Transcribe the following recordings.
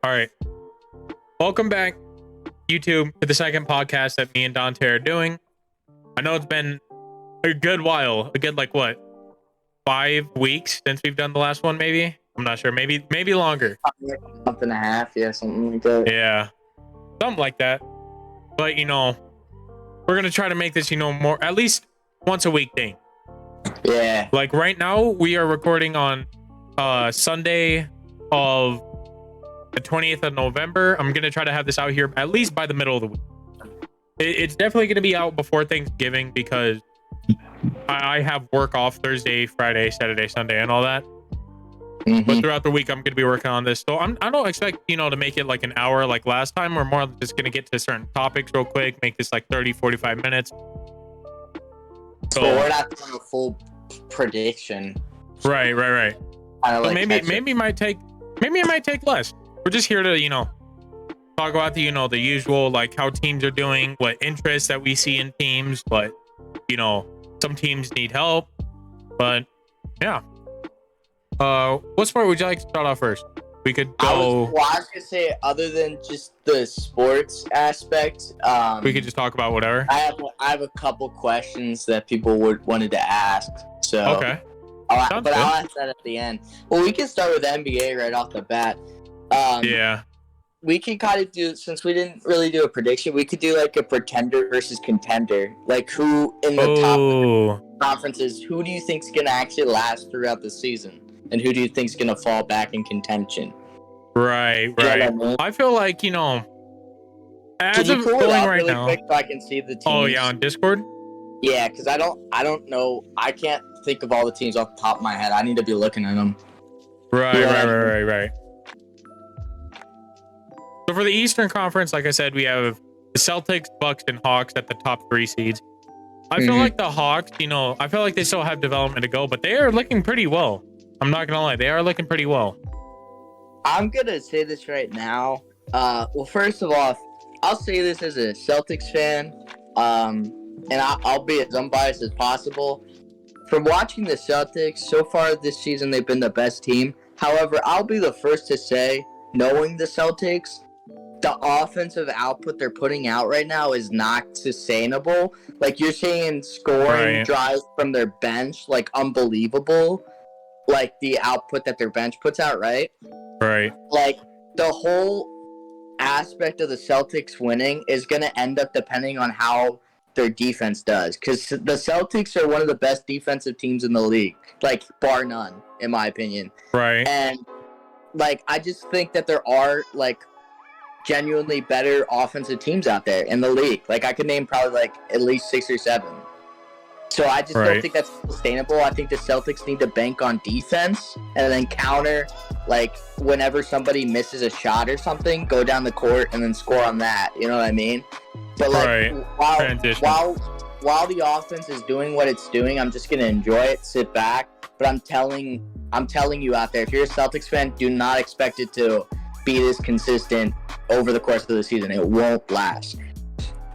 All right. Welcome back, YouTube, to the second podcast that me and Dante are doing. I know it's been a good while, a good, 5 weeks since we've done the last one, maybe? I'm not sure. Maybe longer. Month and a half, yeah, something like that. Yeah. Something like that. But, we're going to try to make this, more, at least once a week thing. Yeah. Like right now, we are recording on Sunday of the 20th of November. I'm going to try to have this out here at least by the middle of the week. It's definitely going to be out before Thanksgiving because I have work off Thursday, Friday, Saturday, Sunday, and all that. But throughout the week, I'm going to be working on this. So I don't expect, to make it like an hour like last time. We're more just going to get to certain topics real quick, make this like 30, 45 minutes. So we're not doing a full prediction. Right. So maybe it might take less. We're just here to, talk about the, the usual, like how teams are doing, what interests that we see in teams, but, some teams need help. But yeah. What sport would you like to start off first? We could go. I was gonna say, other than just the sports aspect, we could just talk about whatever. I have a couple questions that people wanted to ask. So okay. I'll ask that at the end. Well, we can start with NBA right off the bat. Yeah. We can kind of do, since we didn't really do a prediction, we could do like a pretender versus contender. Like who in the top conferences, who do you think is going to actually last throughout the season? And who do you think is going to fall back in contention? Right. I feel like, as can of you pull going it up right really now. quick so I can see the teams? Oh, yeah, on Discord? Yeah, because I don't know. I can't think of all the teams off the top of my head. I need to be looking at them. Right. So for the Eastern Conference, like I said, we have the Celtics, Bucks, and Hawks at the top 3 seeds. I feel like the Hawks, I feel like they still have development to go, but they are looking pretty well. I'm not gonna lie, they are looking pretty well. I'm gonna say this right now. Well, first of all, I'll say this as a Celtics fan, and I'll be as unbiased as possible. From watching the Celtics so far this season, they've been the best team. However, I'll be the first to say, knowing the Celtics, the offensive output they're putting out right now is not sustainable. Like, you're seeing scoring drives from their bench, like, unbelievable. Like, the output that their bench puts out, right? Right. Like, the whole aspect of the Celtics winning is going to end up depending on how their defense does. Because the Celtics are one of the best defensive teams in the league. Like, bar none, in my opinion. Right. And, like, I just think that there are, like, genuinely better offensive teams out there in the league. Like, I could name probably, like, at least 6 or 7. So I just don't think that's sustainable. I think the Celtics need to bank on defense and then counter, like, whenever somebody misses a shot or something, go down the court and then score on that. You know what I mean? But, like, while the offense is doing what it's doing, I'm just going to enjoy it, sit back. But I'm telling you out there, if you're a Celtics fan, do not expect it to be this consistent over the course of the season. It won't last.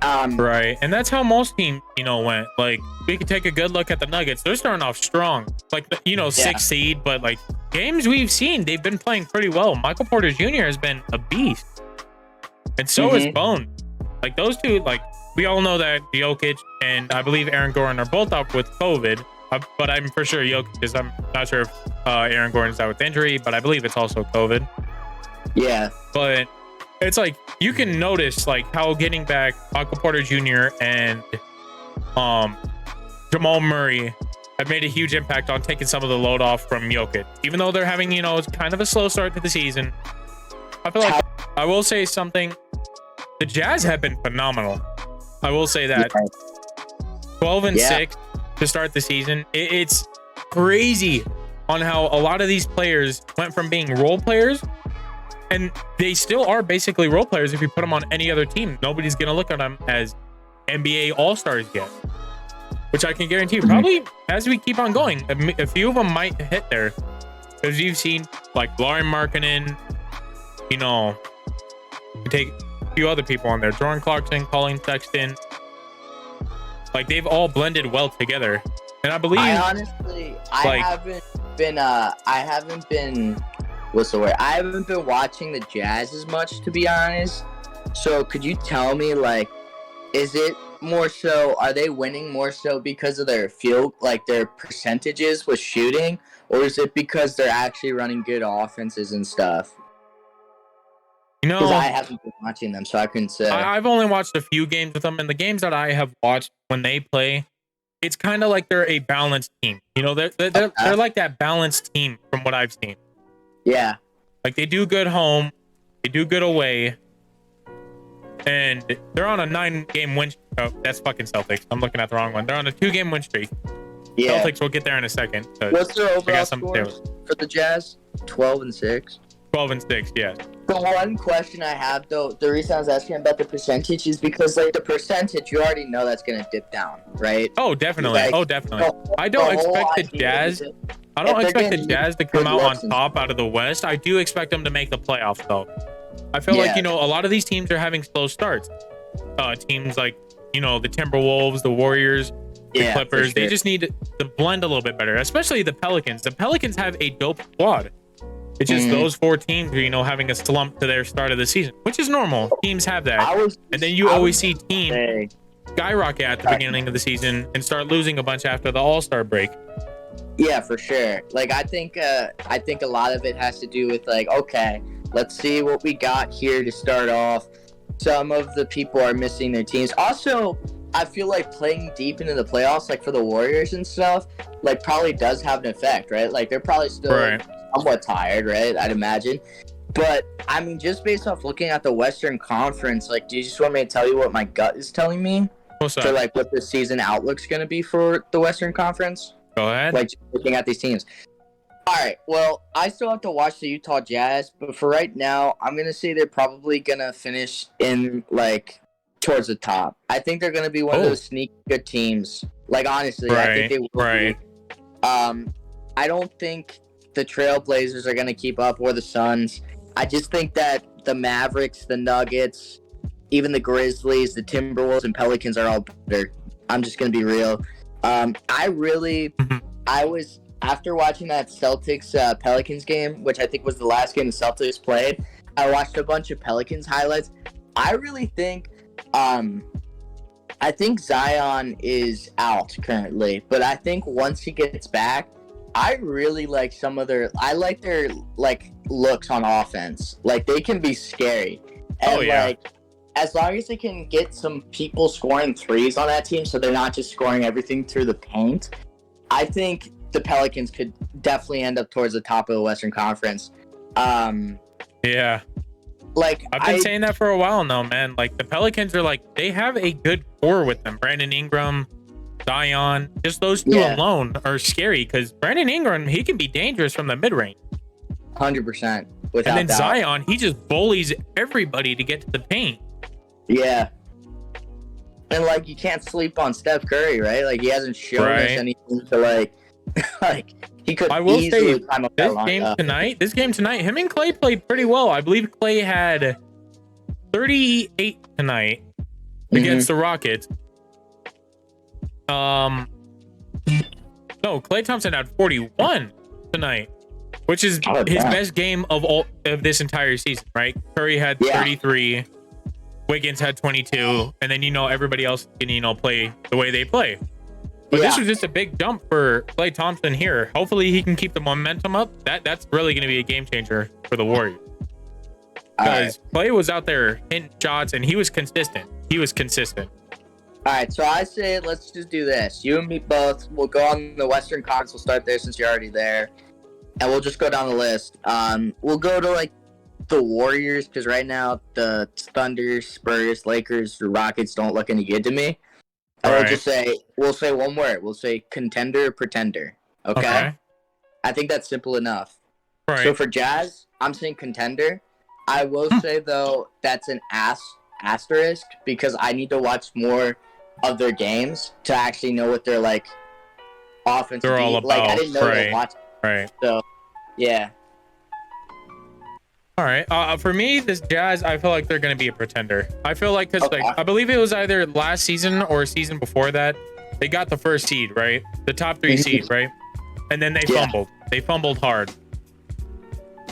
Right, and that's how most teams, went. Like, we could take a good look at the Nuggets. They're starting off strong, like, 6th seed, but like games we've seen, they've been playing pretty well. Michael Porter Jr. has been a beast, and so is Bone. Like, those two, like, we all know that Jokic and I believe Aaron Gordon are both out with COVID, but I'm for sure Jokic is. I'm not sure if Aaron Gordon's out with injury, but I believe it's also COVID. Yeah, but it's like you can notice like how getting back Michael Porter Jr. and Jamal Murray have made a huge impact on taking some of the load off from Jokic. Even though they're having, it's kind of a slow start to the season. I feel like I will say something. The Jazz have been phenomenal. I will say that. 12-6 to start the season. It's crazy on how a lot of these players went from being role players, and they still are basically role players. If you put them on any other team, nobody's going to look at them as NBA All-Stars yet, which I can guarantee you probably as we keep on going, a few of them might hit there. As you've seen, like Lauren Markkinen, you take a few other people on there, Jordan Clarkson, Colin Sexton. Like, they've all blended well together. And I believe I haven't been what's the word? I haven't been watching the Jazz as much, to be honest. So could you tell me, like, is it more so, are they winning more so because of their their percentages with shooting, or is it because they're actually running good offenses and stuff? Because I haven't been watching them, so I couldn't say. I've only watched a few games with them, and the games that I have watched when they play, it's kind of like they're a balanced team. You know, they're like that balanced team from what I've seen. Yeah. Like, they do good home, they do good away, and they're on a 9-game win. Oh, that's fucking Celtics. I'm looking at the wrong one. They're on a 2-game win streak. Yeah. Celtics, we'll get there in a second. What's their overall score for the Jazz? 12-6. 12-6, yes. The one question I have, though, the reason I was asking about the percentage is because, like, the percentage, you already know that's going to dip down, right? Oh, definitely. I don't expect the Jazz. I don't expect the Jazz to come out on top out of the West. I do expect them to make the playoffs, though. I feel like, you know, a lot of these teams are having slow starts. Teams like, you know, the Timberwolves, the Warriors, the Clippers. They just need to blend a little bit better, especially the Pelicans. The Pelicans have a dope squad. It's just those 4 teams are, you know, having a slump to their start of the season, which is normal. Teams have that. And then you always see teams skyrocket at the beginning of the season and start losing a bunch after the All-Star break. Yeah, for sure. Like, I think a lot of it has to do with, like, okay, let's see what we got here to start off. Some of the people are missing their teams. Also, I feel like playing deep into the playoffs, like for the Warriors and stuff, like probably does have an effect, right? Like, they're probably still somewhat tired, right? I'd imagine. But, I mean, just based off looking at the Western Conference, like, do you just want me to tell you what my gut is telling me? What's up? For, like, what the season outlook's going to be for the Western Conference? Go ahead. Like, just looking at these teams. All right, well, I still have to watch the Utah Jazz, but for right now, I'm going to say they're probably going to finish in, like, towards the top. I think they're going to be one of those sneaky good teams. Like, honestly, I think they will be. I don't think the Trailblazers are going to keep up, or the Suns. I just think that the Mavericks, the Nuggets, even the Grizzlies, the Timberwolves, and Pelicans are all better. I'm just going to be real. After watching that Celtics Pelicans game, which I think was the last game the Celtics played, I watched a bunch of Pelicans highlights. I really think Zion is out currently, but I think once he gets back, I really like their like looks on offense. Like, they can be scary. And like, as long as they can get some people scoring threes on that team, so they're not just scoring everything through the paint, I think the Pelicans could definitely end up towards the top of the Western Conference. Like, I've been saying that for a while now, man. Like, the Pelicans are like, they have a good core with them. Brandon Ingram, Zion, just those two alone are scary, because Brandon Ingram, he can be dangerous from the mid-range. 100%. And then Zion, he just bullies everybody to get to the paint. Yeah. And, like, you can't sleep on Steph Curry, right? Like, he hasn't shown us anything to, like, he could easily climb up that lineup. This game tonight, him and Clay played pretty well. I believe Clay had 38 tonight against the Rockets. No, Klay Thompson had 41 tonight, which is his best game of this entire season, right? Curry had 33, Wiggins had 22, and then, you know, everybody else can, you know, play the way they play. But this was just a big jump for Klay Thompson here. Hopefully he can keep the momentum up. That's really going to be a game changer for the Warriors. Because Klay was out there hitting shots, and he was consistent. All right, so I say let's just do this. You and me both. We'll go on the Western Conference. We'll start there since you're already there. And we'll just go down the list. We'll go to, like, the Warriors, because right now the Thunder, Spurs, Lakers, Rockets don't look any good to me. And we'll say one word. We'll say contender, pretender. Okay? I think that's simple enough. Right. So for Jazz, I'm saying contender. I will say, though, that's an asterisk, because I need to watch more of their games to actually know what they're, like, offensive. They're all about. Like, I didn't know they were watching. Right. So, yeah. All right. For me, this Jazz, I feel like they're going to be a pretender. I feel like, because I believe it was either last season or season before that, they got the first seed, right? The top 3 seed, right? And then they fumbled. They fumbled hard.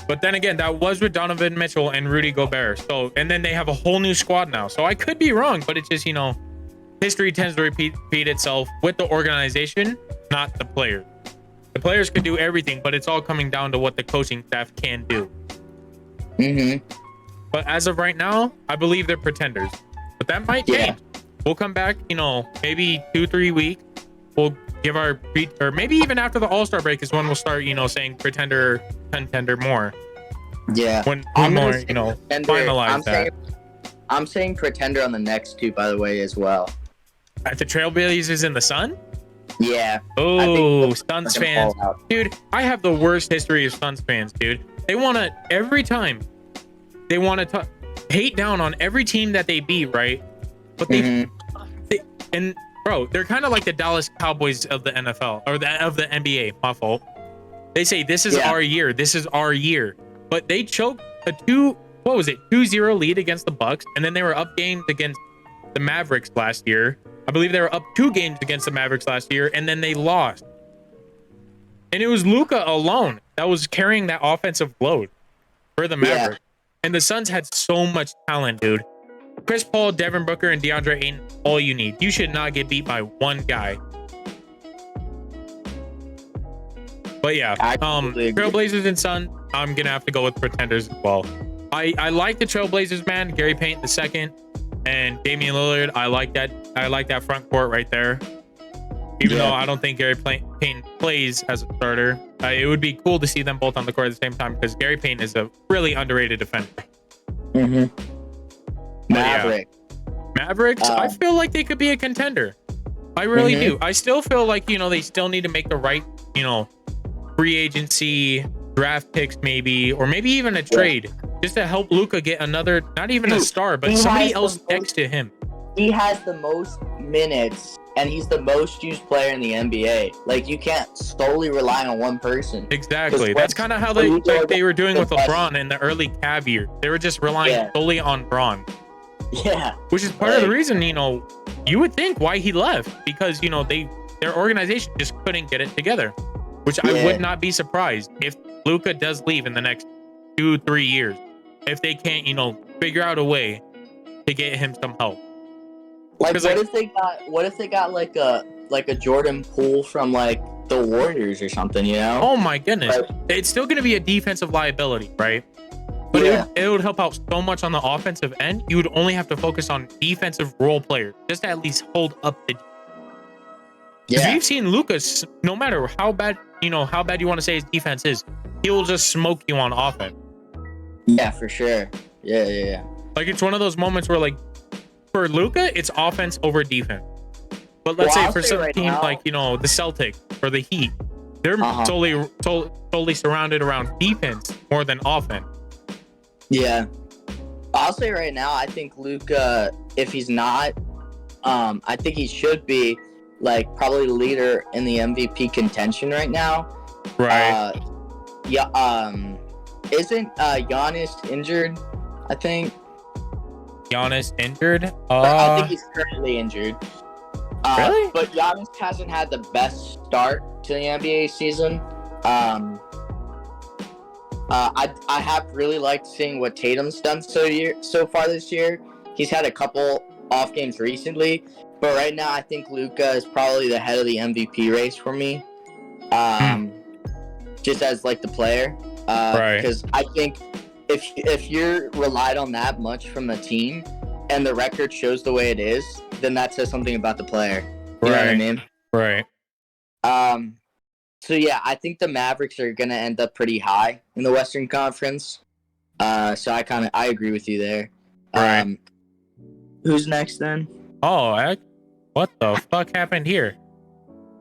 But then again, that was with Donovan Mitchell and Rudy Gobert. So, and then they have a whole new squad now. So I could be wrong, but it's just, history tends to repeat itself with the organization, not the players. The players could do everything, but it's all coming down to what the coaching staff can do. But as of right now, I believe they're pretenders. But that might change. We'll come back, maybe 2-3 weeks. We'll give our beat, or maybe even after the All-Star break is when we'll start, saying pretender, contender more. Yeah. When more, finalize that. I'm saying pretender on the next two, by the way, as well. At the Trailblazers in the Sun? Yeah. Oh, Suns fans. Dude, I have the worst history of Suns fans, dude. They want to, every time, they want to hate down on every team that they beat, right? But and bro, they're kind of like the Dallas Cowboys of the NFL, or of the NBA, my fault. They say, this is our year. This is our year. But they choked a 2-0 lead against the Bucks, and then they were up games against the Mavericks last year. I believe they were up 2 games against the Mavericks last year, and then they lost. And it was Luka alone that was carrying that offensive load for the Mavericks. And the Suns had so much talent, dude. Chris Paul, Devin Booker, and DeAndre Ayton, all you need. You should not get beat by one guy. But yeah, Trailblazers and Suns, I'm gonna have to go with pretenders as well. I like the Trailblazers, man. Gary Payton II and Damian Lillard. I like that front court right there. Even though I don't think Gary Payton plays as a starter, it would be cool to see them both on the court at the same time, because Gary Payton is a really underrated defender. Mavericks, I feel like they could be a contender. I really do. I still feel like, they still need to make the right, free agency, draft picks maybe, or maybe even a trade, just to help Luka get another, not even a star, but somebody else next to him. He has the most minutes, and he's the most used player in the NBA. Like, you can't solely rely on one person. Exactly. That's kind of how they were doing with LeBron in the early Cavs years. They were just relying solely on Bron. Yeah. Which is part of the reason, you would think why he left, because, their organization just couldn't get it together, which I would not be surprised if Luka does leave in the next 2-3 years, if they can't, figure out a way to get him some help. Like, what if they got like a Jordan Poole from like the Warriors or something, Oh my goodness. It's still going to be a defensive liability, right? But it would help out so much on the offensive end. You would only have to focus on defensive role players just to at least hold up the. Because we've seen Lucas, no matter how bad you want to say his defense is, he will just smoke you on offense. Yeah, for sure. Yeah. Like, it's one of those moments where, like, for Luka, it's offense over defense. But let's say for some team like, the Celtics or the Heat, they're solely surrounded around defense more than offense. Yeah. I'll say right now, I think Luka, if he's not, I think he should be, like, probably the leader in the MVP contention right now. Right. Isn't Giannis injured, I think? Giannis injured? I think he's currently injured. Really? But Giannis hasn't had the best start to the NBA season. I have really liked seeing what Tatum's done so far this year. He's had a couple off games recently, but right now I think Luka is probably the head of the MVP race for me. Just as like the player, because I think if you're relied on that much from the team and the record shows the way it is, then that says something about the player. You know what I mean? Right. So yeah, I think the Mavericks are gonna end up pretty high in the Western Conference. So I agree with you there. Right. Who's next then? Oh, what the fuck happened here?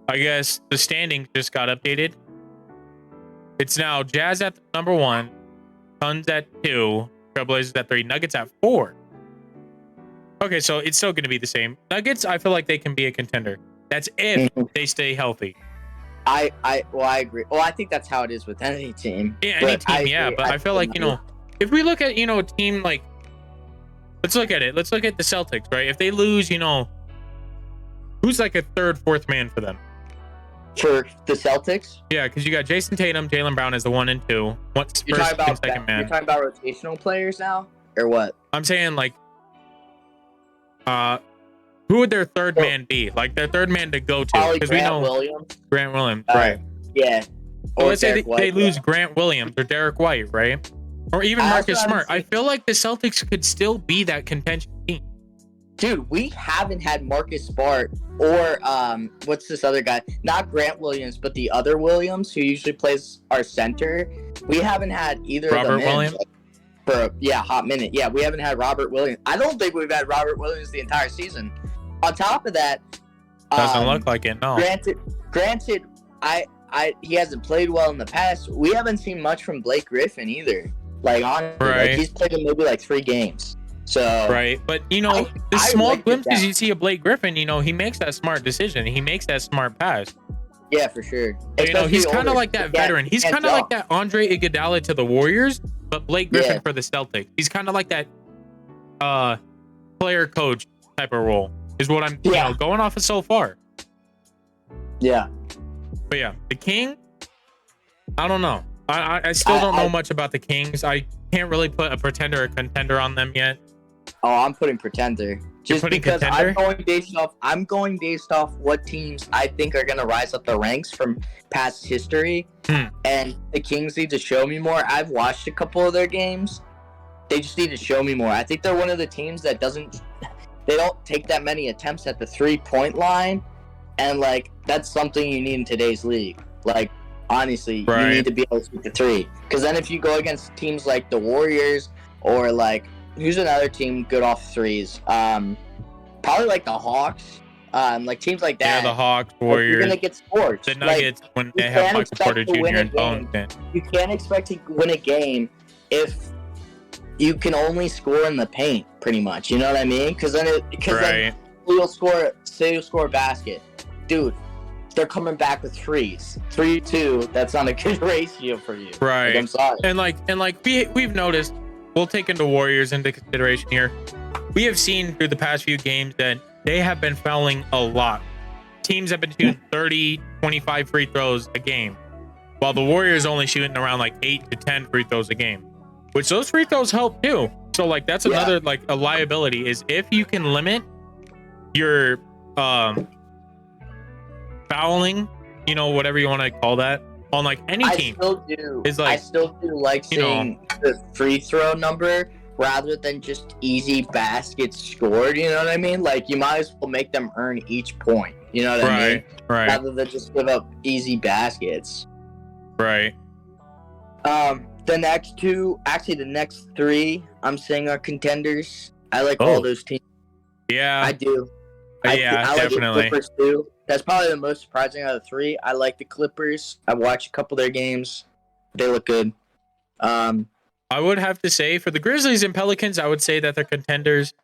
I guess the standings just got updated. It's now Jazz at number 1, Suns at 2, Trailblazers at 3, Nuggets at 4. Okay, so it's still going to be the same. Nuggets, I feel like they can be a contender. That's if they stay healthy. I agree. Well, I think that's how it is with any team. Yeah, any team, but I feel like, if we look at, a team like, let's look at it. Let's look at the Celtics, right? If they lose, who's like a third, fourth man for them? For the Celtics? Yeah, because you got Jason Tatum, Jaylen Brown as the 1 and 2. You're talking about second man. You're talking about rotational players now, or what? I'm saying like, who would their third man be? Like their third man to go to? Probably Because we know Grant Williams, right? Yeah. Well, let's say they lose Grant Williams or Derek White, right? Or even Marcus Smart. I feel like the Celtics could still be that contention team. Dude, we haven't had Marcus Smart or what's this other guy? Not Grant Williams, but the other Williams who usually plays our center. We haven't had either Robert of them Williams for a hot minute. Yeah, we haven't had Robert Williams. I don't think we've had Robert Williams the entire season. On top of that, doesn't look like it. No. Granted, he hasn't played well in the past. We haven't seen much from Blake Griffin either. Like honestly, right. like, he's played in maybe like 3 games. So right, but the small glimpses you see of Blake Griffin, he makes that smart decision. He makes that smart pass. Yeah, for sure. He's kind of like that veteran. He's kind of like that Andre Iguodala to the Warriors, but Blake Griffin for the Celtics. He's kind of like that player coach type of role. Is what I'm going off of so far. Yeah. But yeah, the King. I don't know. I still don't know much about the Kings. I can't really put a pretender or contender on them yet. Oh, I'm putting pretender. Just because contender? I'm going based off what teams I think are gonna rise up the ranks from past history. And the Kings need to show me more. I've watched a couple of their games. They just need to show me more. I think they're one of the teams that they don't take that many attempts at the 3-point line. And like that's something you need in today's league. Like honestly, you need to be able to shoot the 3. Because then if you go against teams like the Warriors or like who's another team good off 3s? Probably like the Hawks. Like teams like that. Yeah, the Hawks, Warriors. You're gonna get scores. The Nuggets when they have Michael Porter Jr. and Bones. You can't expect to win a game if you can only score in the paint, pretty much. You know what I mean? Because then you'll score a basket, dude. They're coming back with 3s. 3-2. That's not a good ratio for you. Right. Like, I'm sorry. And like we've noticed. We'll take into Warriors into consideration here. We have seen through the past few games that they have been fouling a lot. Teams have been shooting 30, 25 free throws a game, while the Warriors only shooting around like 8 to 10 free throws a game, which those free throws help too. So like that's another like a liability is if you can limit your fouling, whatever you want to call that, on like any team. I still do like seeing the free throw number rather than just easy baskets scored. You know what I mean? Like you might as well make them earn each point. You know what I mean? Right. Rather than just give up easy baskets. Right. The next 3 I'm saying are contenders. I like all those teams. Yeah. I do. I Like definitely. the Clippers too. That's probably the most surprising out of the 3. I like the Clippers. I've watched a couple of their games. They look good. I would have to say for the Grizzlies and Pelicans, I would say that they're contenders.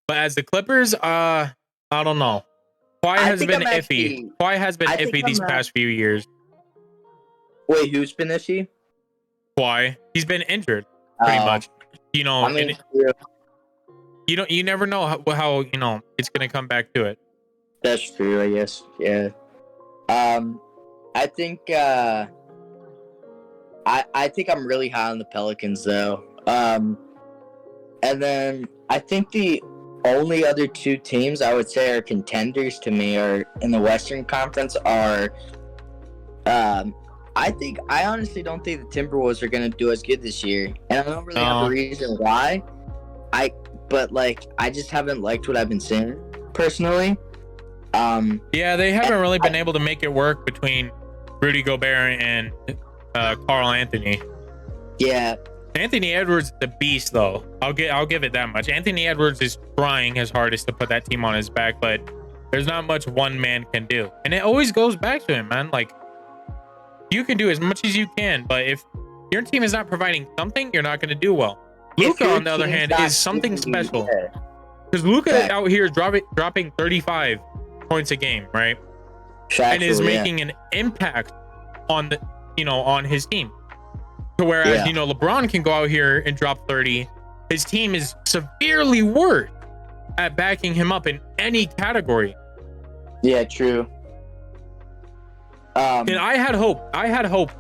But as the Clippers, I don't know. Kawhi has been iffy. Kawhi has been iffy these past few years. Wait, who's been iffy? Kawhi. He's been injured pretty much. You never know how it's gonna come back to it. That's true, I guess. Yeah. I think I think I'm really high on the Pelicans though. And then I think the only other 2 teams I would say are contenders to me are in the Western Conference are I honestly don't think the Timberwolves are gonna do as good this year. And I don't really have a reason why. But I just haven't liked what I've been seeing personally. Yeah, they haven't really been able to make it work between Rudy Gobert and Karl Anthony. Yeah. Anthony Edwards is the beast, though. I'll give it that much. Anthony Edwards is trying his hardest to put that team on his back, but there's not much one man can do. And it always goes back to him, man. Like, you can do as much as you can, but if your team is not providing something, you're not going to do well. Luka, on the other hand, is something special. Because Luka out here dropping 35 points a game, right? And is making an impact on on his team. To whereas LeBron can go out here and drop 30, his team is severely worse at backing him up in any category. Yeah, true. And I had hope. I had hope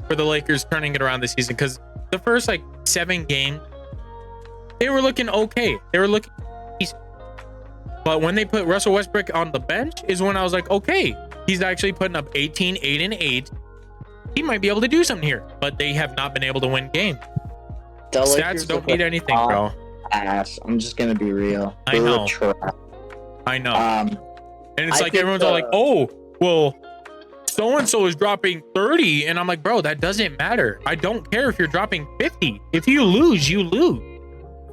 for the Lakers turning it around this season because the first like 7 games, they were looking okay. They were looking decent. But when they put Russell Westbrook on the bench is when I was like, okay, he's actually putting up 18, 8, and 8. He might be able to do something here. But they have not been able to win games. The Stats don't mean anything, bro. Ass. I'm just gonna be real. I know. I know. And it's like everyone's all like, oh, well, so-and-so is dropping 30. And I'm like, bro, that doesn't matter. I don't care if you're dropping 50. If you lose, you lose.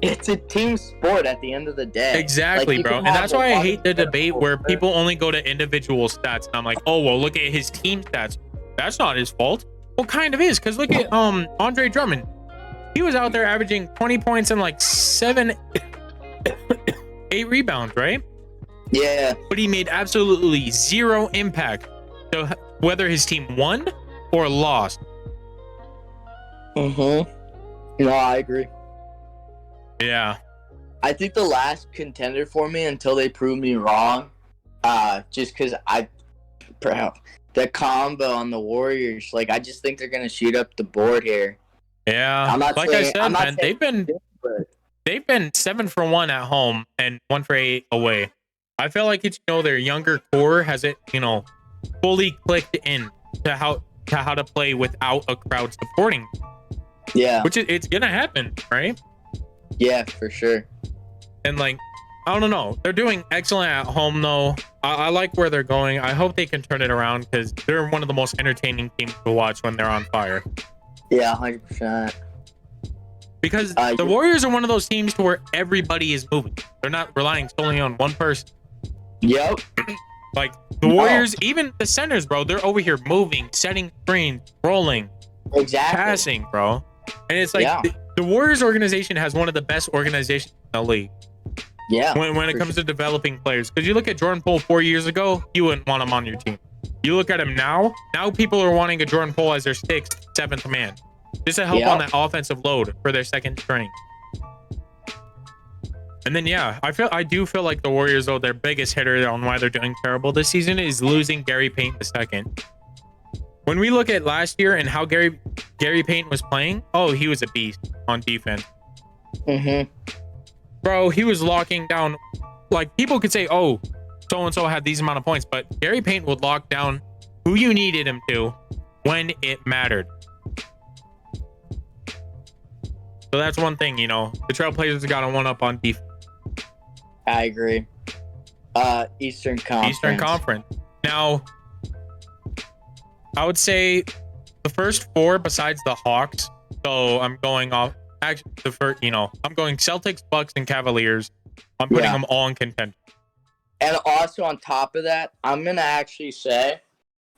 It's a team sport at the end of the day. Exactly, like, bro. And that's why I hate the debate where people only go to individual stats. And I'm like, oh, well, look at his team stats. That's not his fault. Well, kind of is. Because look at Andre Drummond. He was out there averaging 20 points and like 8 rebounds, right? Yeah. But he made absolutely zero impact to whether his team won or lost. No, I agree. Yeah. I think the last contender for me until they prove me wrong, just because the combo on the Warriors, like I just think they're gonna shoot up the board here. Yeah. Like I said, man, they've been 7 for 1 at home and 1 for 8 away. I feel like it's their younger core has it fully clicked in to how to play without a crowd supporting. Yeah. Which it's gonna happen, right? Yeah, for sure. And like, I don't know. They're doing excellent at home though. I like where they're going. I hope they can turn it around because they're one of the most entertaining teams to watch when they're on fire. Yeah, 100%. Because the Warriors are one of those teams to where everybody is moving. They're not relying solely on one person. Yep. Like the Warriors, even the centers, bro, they're over here moving, setting screens, rolling, passing, bro. And it's like the Warriors organization has one of the best organizations in the league. Yeah. When it comes to developing players. Because you look at Jordan Poole 4 years ago, you wouldn't want him on your team. You look at him now people are wanting a Jordan Poole as their 6th, 7th man. Just to help on that offensive load for their second string. And then I do feel like the Warriors, though, their biggest hitter on why they're doing terrible this season is losing Gary Payton II. When we look at last year and how Gary Payton was playing, he was a beast on defense. Bro, he was locking down. Like people could say, so and so had these amount of points, but Gary Payton would lock down who you needed him to when it mattered. So that's one thing, the Trailblazers got a 1-up on defense. I agree. Eastern Conference. Now, I would say the first 4 besides the Hawks. So I'm going off. Actually, I'm going Celtics, Bucks, and Cavaliers. I'm putting them all in contention. And also on top of that, I'm gonna actually say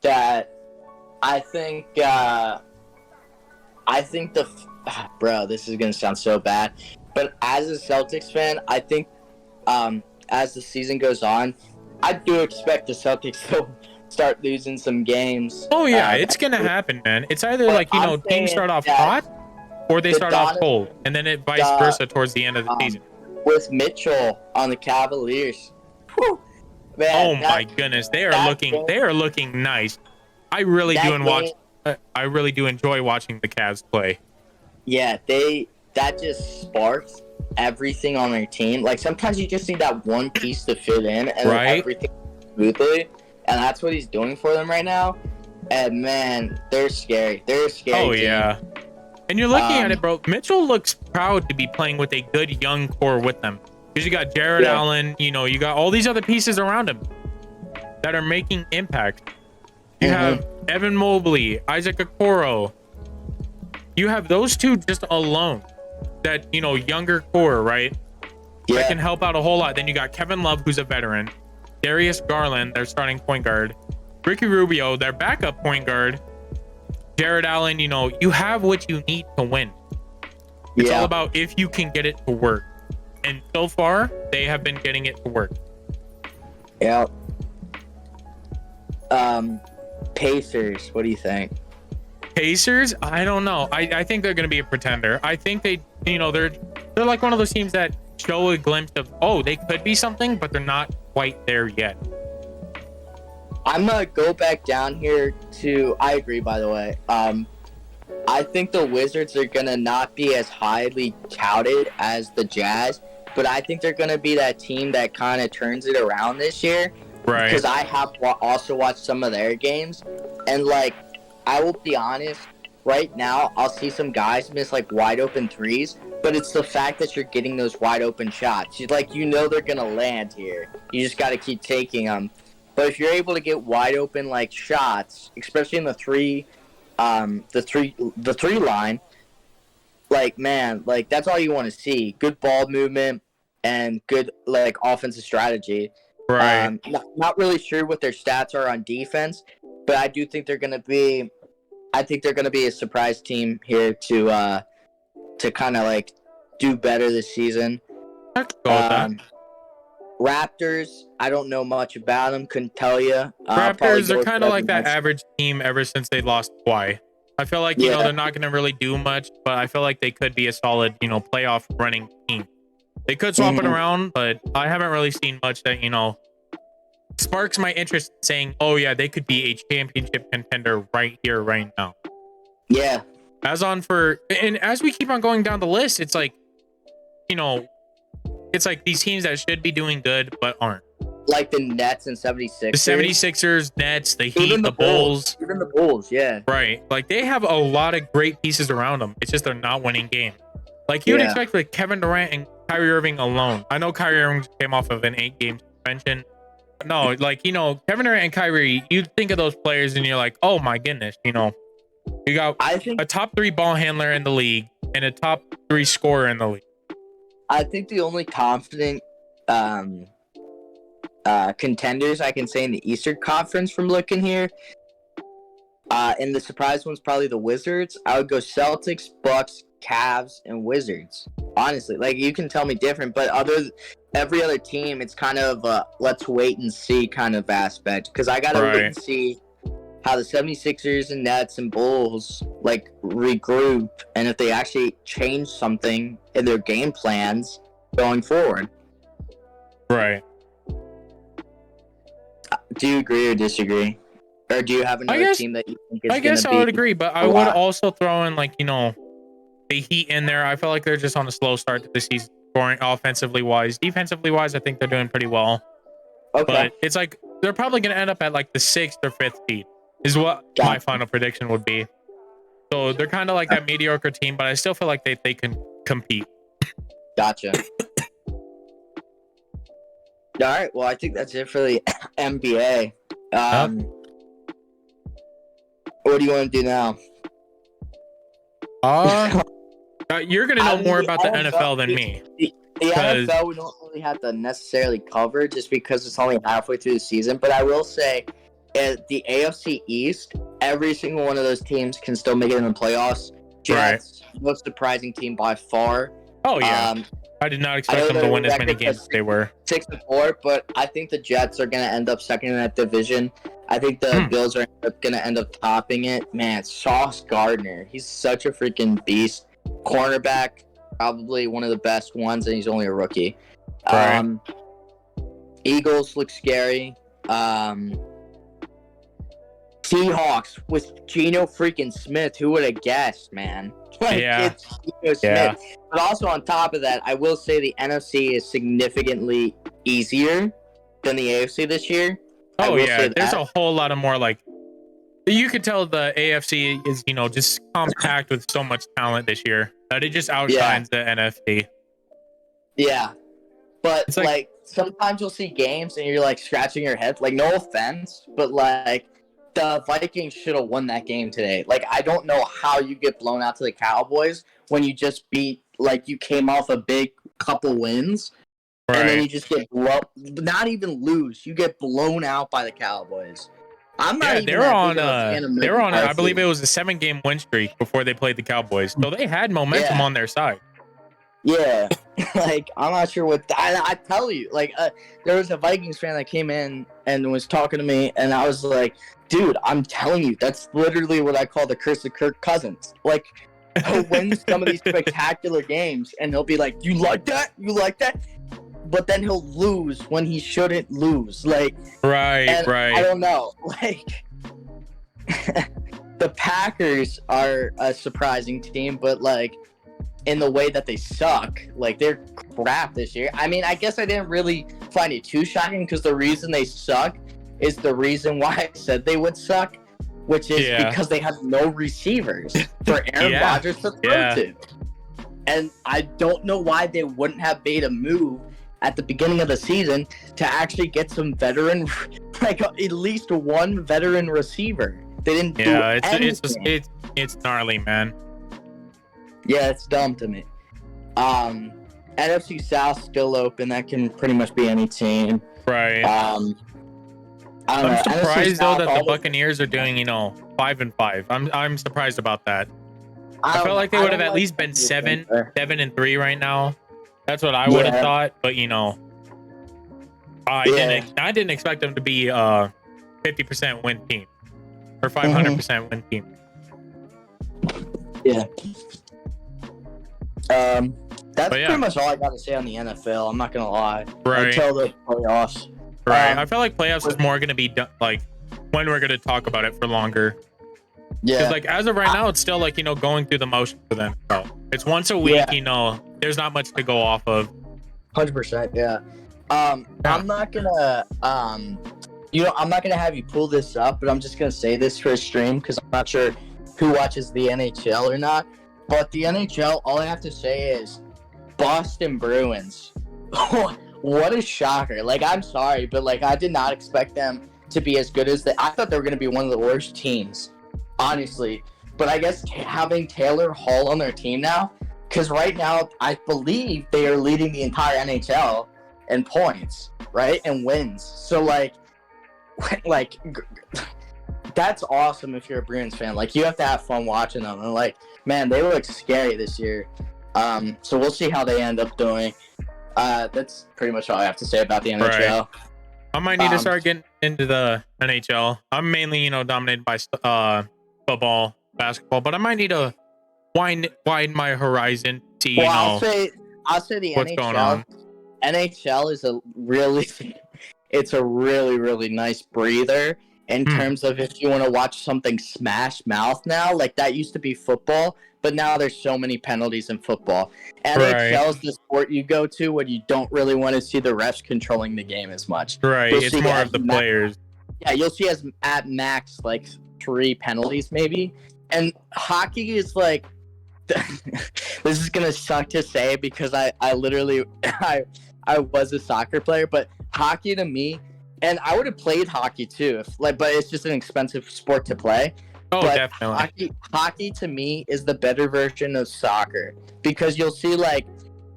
that I think bro, this is gonna sound so bad, but as a Celtics fan, I think as the season goes on, I do expect the Celtics to start losing some games. Oh yeah, it's gonna happen, man. It's either like teams start off hot or they start off cold, and then it vice versa towards the end of the season. With Mitchell on the Cavaliers, man, my goodness, they are looking nice. I really do enjoy watching the Cavs play. Yeah, that just sparks everything on their team. Like sometimes you just need that one piece to fit in and everything smoothly, and that's what he's doing for them right now. And man, they're scary. They're a scary. Yeah. And you're looking at it, bro. Mitchell looks proud to be playing with a good young core with them. Because you got Jared Allen, you got all these other pieces around him that are making impact. You have Evan Mobley, Isaac Okoro. You have those two just alone. That, younger core, right? Yeah. That can help out a whole lot. Then you got Kevin Love, who's a veteran. Darius Garland, their starting point guard. Ricky Rubio, their backup point guard. Jared Allen, you have what you need to win. It's all about if you can get it to work. And so far, they have been getting it to work. Yeah. Pacers, what do you think? Pacers? I don't know. I think they're going to be a pretender. I think they're like one of those teams that show a glimpse of, they could be something, but they're not quite there yet. I'm gonna go back down here to. I agree, by the way. I think the Wizards are gonna not be as highly touted as the Jazz, but I think they're gonna be that team that kind of turns it around this year. Right. Because I have also watched some of their games, and like, I will be honest. Right now, I'll see some guys miss like wide open threes, but it's the fact that you're getting those wide open shots. You know they're gonna land here. You just got to keep taking them. But if you're able to get wide open like shots, especially in the three line, like, man, like that's all you want to see. Good ball movement and good like offensive strategy. Right. Not really sure what their stats are on defense, but I do think they're gonna be. I think they're gonna be a surprise team here to kind of like do better this season. I could go with that. Raptors, I don't know much about them. Couldn't tell you. Raptors are kind of like that average team ever since they lost Kawhi. I feel like, you know, they're not going to really do much, but I feel like they could be a solid, you know, playoff running team. They could swap it around, but I haven't really seen much that, you know, sparks my interest in saying, oh, yeah, they could be a championship contender right here, right now. Yeah. And as we keep on going down the list, it's like, you know, it's like these teams that should be doing good, but aren't. Like the Nets and 76ers. The 76ers, Nets, the Heat, the Bulls. Even the Bulls, yeah. Right. Like, they have a lot of great pieces around them. It's just they're not winning games. Like, you would expect like Kevin Durant and Kyrie Irving alone. I know Kyrie Irving came off of an 8-game suspension. No, like, you know, Kevin Durant and Kyrie, you think of those players and you're like, oh my goodness, you know, you got a top 3 ball handler in the league and a top 3 scorer in the league. I think the only confident contenders I can say in the Eastern Conference from looking here, and the surprise one's probably the Wizards. I would go Celtics, Bucks, Cavs, and Wizards. Honestly, like, you can tell me different, but every other team, it's kind of let's wait and see kind of aspect. Because I gotta wait and see how the 76ers and Nets and Bulls like regroup, and if they actually change something in their game plans going forward. Right. Do you agree or disagree? Or do you have another team that you think is I guess I would agree, but I would also throw in, like, you know, the Heat in there. I feel like they're just on a slow start to the season, scoring offensively wise. Defensively wise, I think they're doing pretty well. Okay. But it's like they're probably going to end up at like the 6th or 5th seed is what my final prediction would be. So they're kind of like that mediocre team, but I still feel like they can compete. Gotcha. All right. Well, I think that's it for the NBA. What do you want to do now? You're going to know more about the NFL than me. The NFL, we don't really have to necessarily cover just because it's only halfway through the season. But I will say, the AFC East, every single one of those teams can still make it in the playoffs. Jets, most surprising team by far. Oh, yeah. I did not expect them to win as many games as they were. 6-4, but I think the Jets are going to end up second in that division. I think the Bills are going to end up topping it. Man, Sauce Gardner, he's such a freaking beast. Cornerback, probably one of the best ones, and he's only a rookie. Eagles look scary. Seahawks with Geno freaking Smith. Who would have guessed, man? It's Geno Smith. But also on top of that, I will say the NFC is significantly easier than the AFC this year. Oh, yeah. There's a whole lot of more, like, you could tell the AFC is, you know, just compact with so much talent this year that it just outshines the NFC. Yeah. But, it's like, sometimes you'll see games and you're, like, scratching your head. Like, no offense, but, like, the Vikings should have won that game today. Like, I don't know how you get blown out to the Cowboys when you just beat, like, you came off a big couple wins. And then you just get not even lose. You get blown out by the Cowboys. I'm not even. They were on. I believe it was a 7-game win streak before they played the Cowboys, so they had momentum on their side. Yeah, like, I'm not sure what I tell you. Like, there was a Vikings fan that came in and was talking to me, and I was like, "Dude, I'm telling you, that's literally what I call the curse of Kirk Cousins." Like, he'll win some of these spectacular games, and he'll be like, "You like that? You like that?" but then he'll lose when he shouldn't lose. Like, right. I don't know. Like, the Packers are a surprising team, but like in the way that they suck, like they're crap this year. I mean, I guess I didn't really find it too shocking because the reason they suck is the reason why I said they would suck, which is because they have no receivers for Aaron Rodgers to throw to. And I don't know why they wouldn't have made a move at the beginning of the season to actually get some veteran, like at least one veteran receiver. They didn't do anything. It's gnarly, man. Yeah, it's dumb to me. NFC South still open. That can pretty much be any team. Right. I'm surprised though that the Buccaneers are doing, 5-5. I'm surprised about that. I felt like they would have at least been 7-3 right now. That's what I would have thought, but I didn't expect them to be 50% win team or 500% win team. Yeah. That's pretty much all I got to say on the NFL. I'm not gonna lie. Right. Until the playoffs. Right. I feel like playoffs is more gonna be like when we're gonna talk about it for longer. Yeah. Because like as of right now, it's still like going through the motions for them. So it's once a week. There's not much to go off of. 100%. Yeah. I'm not gonna I'm not gonna have you pull this up, but I'm just gonna say this for a stream because I'm not sure who watches the NHL or not. But the NHL, all I have to say is Boston Bruins. What a shocker. Like, I'm sorry, but like I did not expect them to be as good as they. I thought they were gonna be one of the worst teams, honestly. But I guess having Taylor Hall on their team now, because right now I believe they are leading the entire NHL in points, right, and wins. So like that's awesome if you're a Bruins fan. Like, you have to have fun watching them, and like, man, they look scary this year. So we'll see how they end up doing. That's pretty much all I have to say about the NHL. Right. I might need to start getting into the NHL. I'm mainly, dominated by football, basketball, but I might need to widen my horizon. See, I'll say the what's NHL. Going on. NHL is a really, really nice breather in terms of if you want to watch something smash mouth now. Like, that used to be football, but now there's so many penalties in football. NHL is the sport you go to when you don't really want to see the refs controlling the game as much. Right, it's more of the players. Yeah, you'll see as at max like 3 penalties maybe. And hockey is like, this is gonna suck to say because I literally I was a soccer player, but hockey to me, and I would have played hockey too, but it's just an expensive sport to play. Oh, but definitely. Hockey to me is the better version of soccer because you'll see like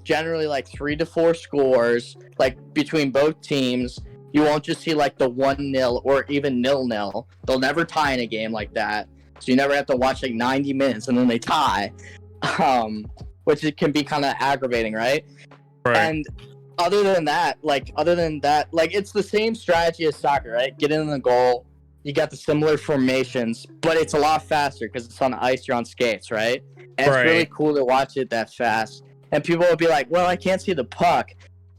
generally like 3 to 4 scores like between both teams. You won't just see like the 1-0 or even 0-0. They'll never tie in a game like that. So you never have to watch like 90 minutes and then they tie, which it can be kind of aggravating, right? Right. And other than that, like it's the same strategy as soccer, right? Get in the goal. You got the similar formations, but it's a lot faster because it's on ice. You're on skates, right? And it's really cool to watch it that fast. And people will be like, "Well, I can't see the puck,"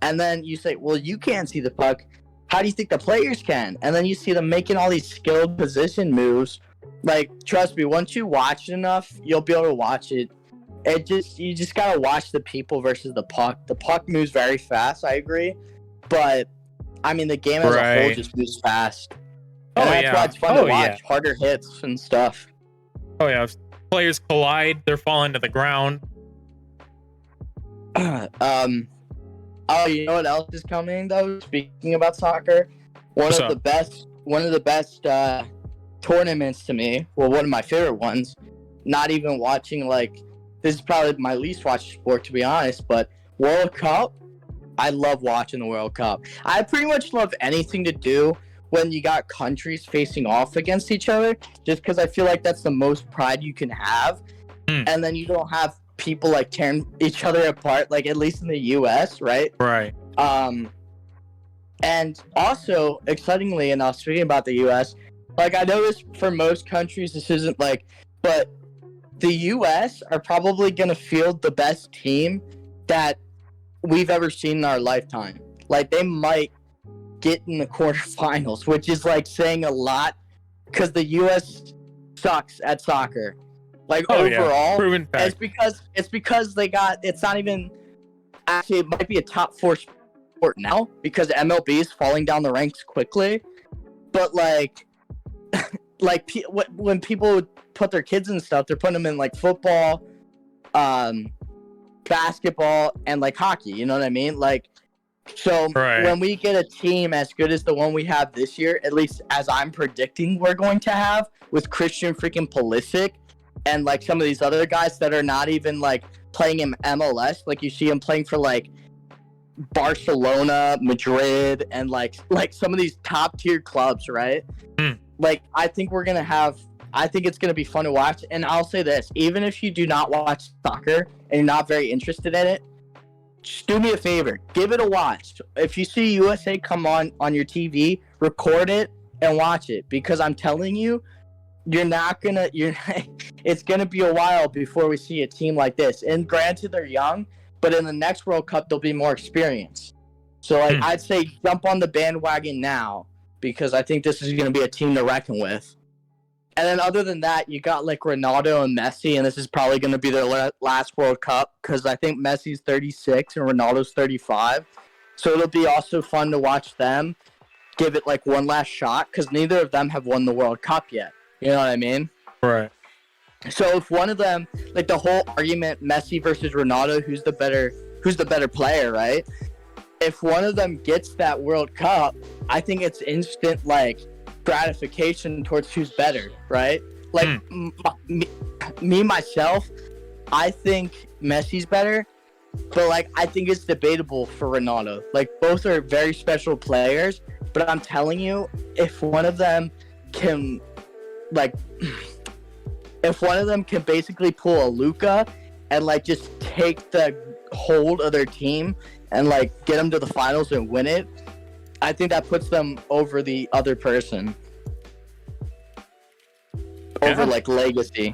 and then you say, "Well, you can't see the puck. How do you think the players can?" And then you see them making all these skilled position moves. Like, trust me, once you watch it enough, you'll be able to watch it. You just gotta watch the people versus the puck. The puck moves very fast, I agree, but I mean the game as a whole just moves fast. And that's why it's fun to watch. Harder hits and stuff. Oh yeah, players collide, they're falling to the ground. Oh, you know what else is coming though? Speaking about soccer, one of the best tournaments to me. Well, one of my favorite ones. Not even watching like. This is probably my least watched sport, to be honest, but World Cup, I love watching the World Cup. I pretty much love anything to do when you got countries facing off against each other, just because I feel like that's the most pride you can have. And then you don't have people like tearing each other apart, like at least in the U.S., right? Right. And also, excitingly enough, speaking about the U.S., like I know this for most countries, this isn't like, but the U.S. are probably going to field the best team that we've ever seen in our lifetime. like they might get in the quarterfinals, which is like saying a lot because the U.S. sucks at soccer. Like overall, proven fact. It's because they got. It's not even. Actually, it might be a top 4 sport now because MLB is falling down the ranks quickly. But like, when people put their kids in stuff, they're putting them in like football, basketball, and like hockey. You know what I mean? Like, so when we get a team as good as the one we have this year, at least as I'm predicting we're going to have with Christian freaking Pulisic and like some of these other guys that are not even like playing in MLS, like you see them playing for like Barcelona, Madrid, and like some of these top tier clubs, right? Like I think it's gonna be fun to watch. And I'll say this, even if you do not watch soccer and you're not very interested in it, just do me a favor, give it a watch. If you see USA come on your TV, record it and watch it, because I'm telling you, it's gonna be a while before we see a team like this. And granted, they're young, but in the next World Cup they'll be more experienced. So like I'd say jump on the bandwagon now, because I think this is gonna be a team to reckon with. And then other than that, you got like Ronaldo and Messi, and this is probably going to be their last World Cup, because I think Messi's 36 and Ronaldo's 35. So it'll be also fun to watch them give it like one last shot, because neither of them have won the World Cup yet. You know what I mean? Right. So if one of them, like the whole argument, Messi versus Ronaldo, who's the better player, right? If one of them gets that World Cup, I think it's instant like gratification towards who's better, right? Like me myself, I think Messi's better, but like I think it's debatable for Ronaldo. Like both are very special players, but I'm telling you, if one of them can basically pull a Luka and like just take the hold of their team and like get them to the finals and win it, I think that puts them over the other person. Over like legacy.